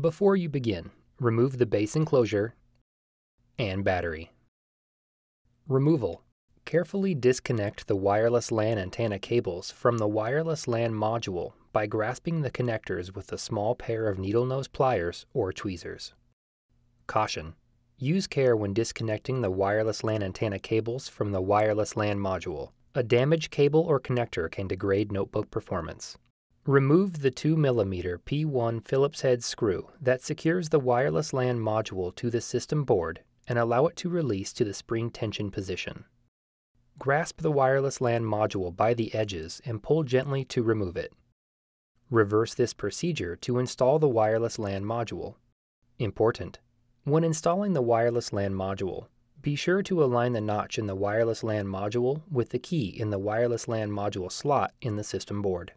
Before you begin, remove the base enclosure and battery. Removal. Carefully disconnect the wireless LAN antenna cables from the wireless LAN module by grasping the connectors with a small pair of needle nose pliers or tweezers. Caution. Use care when disconnecting the wireless LAN antenna cables from the wireless LAN module. A damaged cable or connector can degrade notebook performance. Remove the 2mm P1 Phillips head screw that secures the wireless LAN module to the system board and allow it to release to the spring tension position. Grasp the wireless LAN module by the edges and pull gently to remove it. Reverse this procedure to install the wireless LAN module. Important: when installing the wireless LAN module, be sure to align the notch in the wireless LAN module with the key in the wireless LAN module slot in the system board.